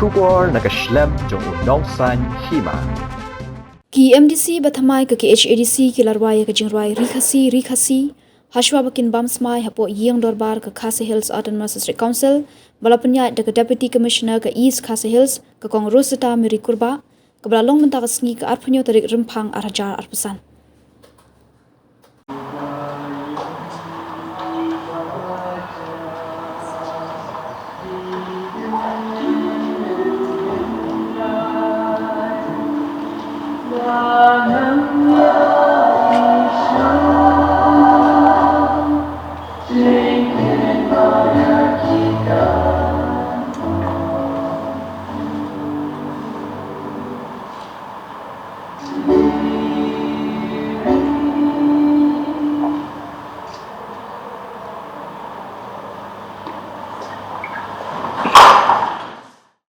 Shugor nakaslem jong unongsan Hima. Ki MDC bathamai ka HADC ki Rwai ka Rwai Khasi Hashwa bakin bam Smai hapo yeng Dorbar ka Khasi Hills Autonomous District Council balapnya da ka Deputy Commissioner ka East Khasi Hills ka kong Rosita Miri Kurba ka balalong menta ka sngi ka arpanyo tarik rempang arajar arpesan.